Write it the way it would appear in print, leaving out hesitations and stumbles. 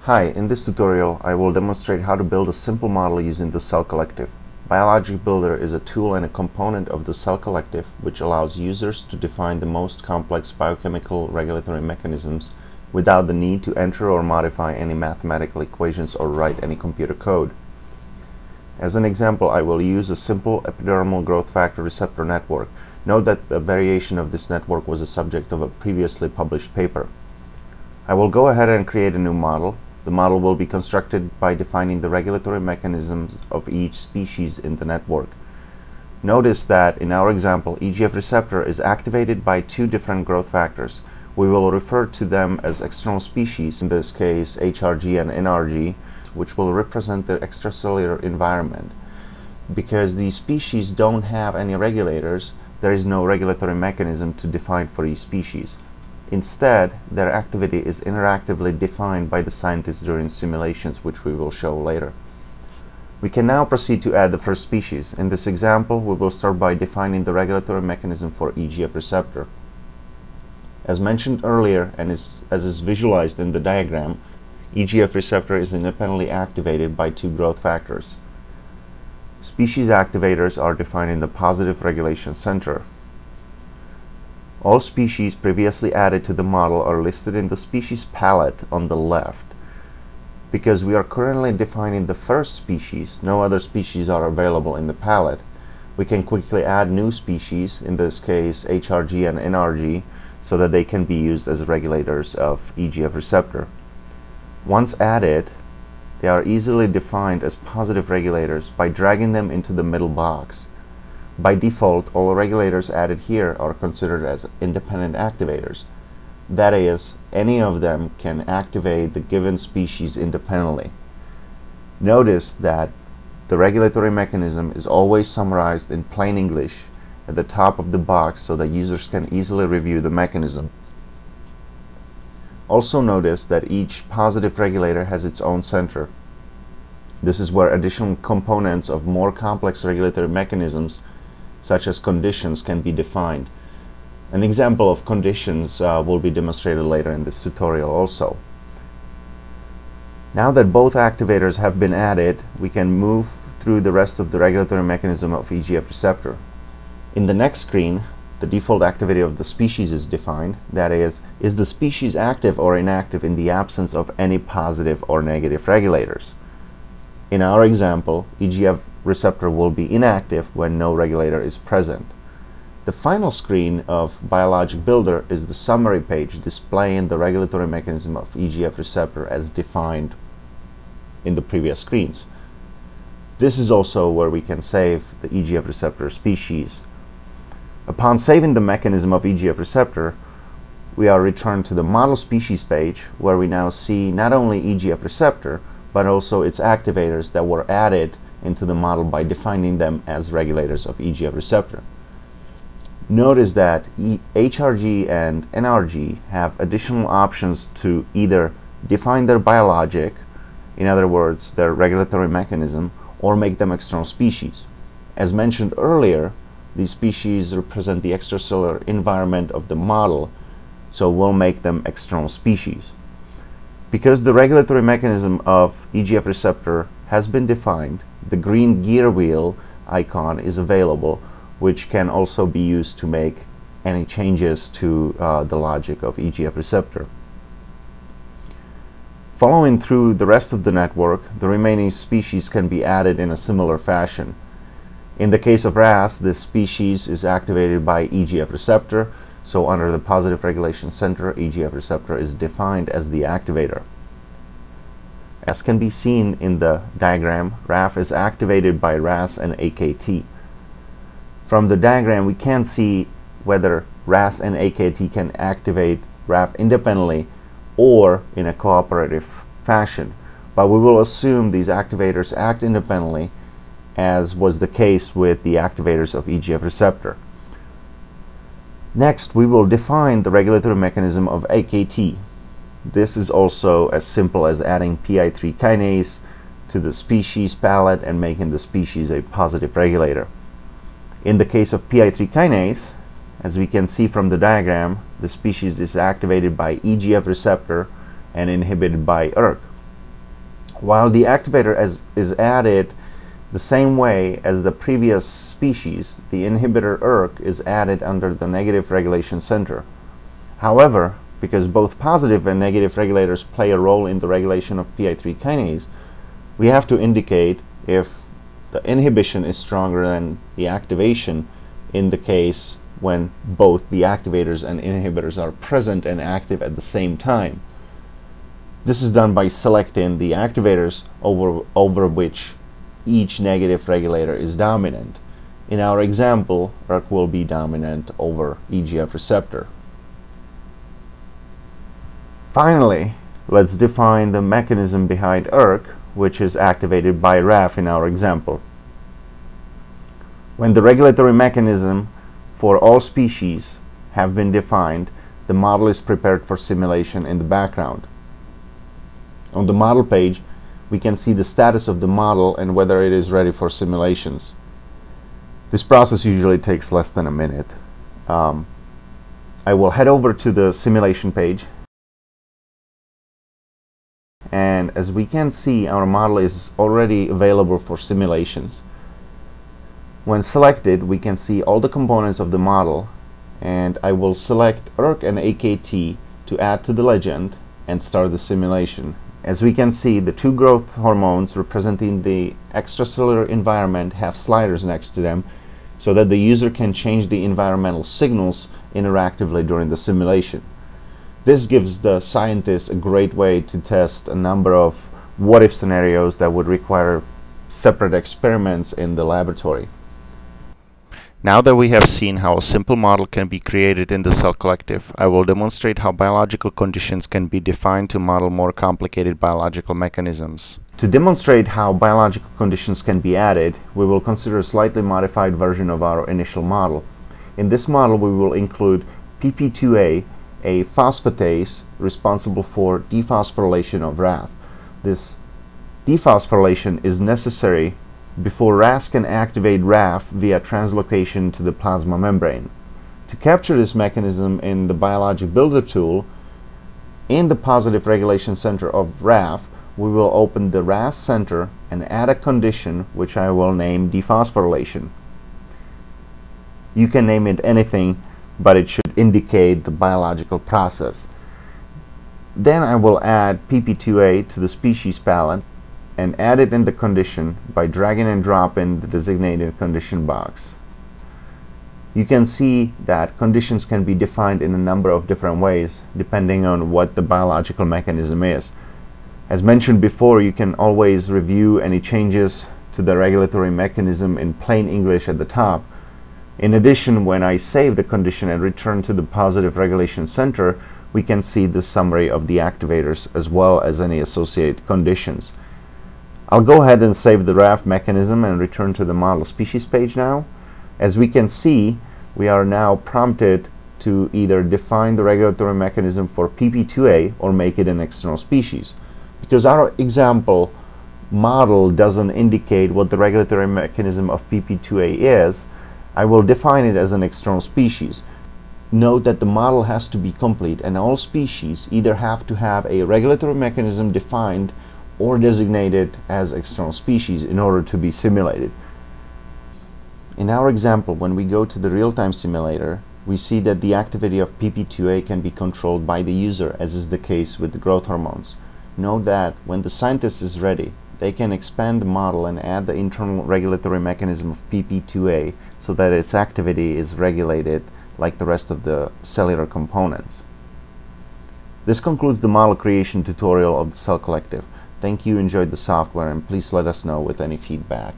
Hi, in this tutorial I will demonstrate how to build a simple model using the Cell Collective. Biologic Builder is a tool and a component of the Cell Collective which allows users to define the most complex biochemical regulatory mechanisms without the need to enter or modify any mathematical equations or write any computer code. As an example, I will use a simple epidermal growth factor receptor network. Note that the variation of this network was the subject of a previously published paper. I will go ahead and create a new model. The model will be constructed by defining the regulatory mechanisms of each species in the network. Notice that in our example, EGF receptor is activated by two different growth factors. We will refer to them as external species, in this case HRG and NRG, which will represent the extracellular environment. Because these species don't have any regulators, there is no regulatory mechanism to define for each species. Instead, their activity is interactively defined by the scientists during simulations, which we will show later. We can now proceed to add the first species. In this example, we will start by defining the regulatory mechanism for EGF receptor. As mentioned earlier, and as is visualized in the diagram, EGF receptor is independently activated by two growth factors. Species activators are defined in the positive regulation center. All species previously added to the model are listed in the species palette on the left. Because we are currently defining the first species, no other species are available in the palette. We can quickly add new species, in this case HRG and NRG, so that they can be used as regulators of EGF receptor. Once added, they are easily defined as positive regulators by dragging them into the middle box. By default, all regulators added here are considered as independent activators. That is, any of them can activate the given species independently. Notice that the regulatory mechanism is always summarized in plain English at the top of the box so that users can easily review the mechanism. Also notice that each positive regulator has its own center. This is where additional components of more complex regulatory mechanisms such as conditions can be defined. An example of conditions will be demonstrated later in this tutorial also. Now that both activators have been added, we can move through the rest of the regulatory mechanism of EGF receptor. In the next screen, the default activity of the species is defined. That is the species active or inactive in the absence of any positive or negative regulators? In our example, EGF receptor will be inactive when no regulator is present. The final screen of Biologic Builder is the summary page displaying the regulatory mechanism of EGF receptor as defined in the previous screens. This is also where we can save the EGF receptor species. Upon saving the mechanism of EGF receptor, we are returned to the model species page, where we now see not only EGF receptor but also its activators that were added into the model by defining them as regulators of EGF receptor. Notice that HRG and NRG have additional options to either define their biologic, in other words, their regulatory mechanism, or make them external species. As mentioned earlier, these species represent the extracellular environment of the model, so we'll make them external species. Because the regulatory mechanism of EGF receptor has been defined, the green gear wheel icon is available, which can also be used to make any changes to the logic of EGF receptor. Following through the rest of the network, the remaining species can be added in a similar fashion. In the case of RAS, this species is activated by EGF receptor, so under the positive regulation center, EGF receptor is defined as the activator. As can be seen in the diagram, RAF is activated by RAS and AKT. From the diagram, we can see whether RAS and AKT can activate RAF independently or in a cooperative fashion, but we will assume these activators act independently, as was the case with the activators of EGF receptor. Next, we will define the regulatory mechanism of AKT. This is also as simple as adding PI3 kinase to the species palette and making the species a positive regulator. In the case of PI3 kinase, as we can see from the diagram, the species is activated by EGF receptor and inhibited by ERK. While the activator is added the same way as the previous species, the inhibitor ERK is added under the negative regulation center. However, because both positive and negative regulators play a role in the regulation of PI3 kinase, we have to indicate if the inhibition is stronger than the activation in the case when both the activators and inhibitors are present and active at the same time. This is done by selecting the activators over which each negative regulator is dominant. In our example, ERK will be dominant over EGF receptor. Finally, let's define the mechanism behind ERK, which is activated by RAF in our example. When the regulatory mechanism for all species have been defined, the model is prepared for simulation in the background. On the model page, we can see the status of the model and whether it is ready for simulations. This process usually takes less than a minute. I will head over to the simulation page, and as we can see, our model is already available for simulations. When selected, we can see all the components of the model, and I will select ERK and AKT to add to the legend and start the simulation. As we can see, the two growth hormones representing the extracellular environment have sliders next to them so that the user can change the environmental signals interactively during the simulation. This gives the scientists a great way to test a number of what-if scenarios that would require separate experiments in the laboratory. Now that we have seen how a simple model can be created in the Cell Collective, I will demonstrate how biological conditions can be defined to model more complicated biological mechanisms. To demonstrate how biological conditions can be added, we will consider a slightly modified version of our initial model. In this model, we will include PP2A, a phosphatase responsible for dephosphorylation of RAF. This dephosphorylation is necessary before RAS can activate RAF via translocation to the plasma membrane. To capture this mechanism in the Biologic Builder tool, in the positive regulation center of RAF, we will open the RAS center and add a condition which I will name dephosphorylation. You can name it anything, but it should indicate the biological process. Then I will add PP2A to the species palette and add it in the condition by dragging and dropping the designated condition box. You can see that conditions can be defined in a number of different ways depending on what the biological mechanism is. As mentioned before, you can always review any changes to the regulatory mechanism in plain English at the top. In addition, when I save the condition and return to the positive regulation center, we can see the summary of the activators as well as any associated conditions. I'll go ahead and save the RAF mechanism and return to the model species page now. As we can see, we are now prompted to either define the regulatory mechanism for PP2A or make it an external species. Because our example model doesn't indicate what the regulatory mechanism of PP2A is, I will define it as an external species. Note that the model has to be complete and all species either have to have a regulatory mechanism defined or designated as external species in order to be simulated. In our example, when we go to the real-time simulator, we see that the activity of PP2A can be controlled by the user, as is the case with the growth hormones. Note that when the scientist is ready, they can expand the model and add the internal regulatory mechanism of PP2A so that its activity is regulated like the rest of the cellular components. This concludes the model creation tutorial of the Cell Collective. Thank you, enjoyed the software, and please let us know with any feedback.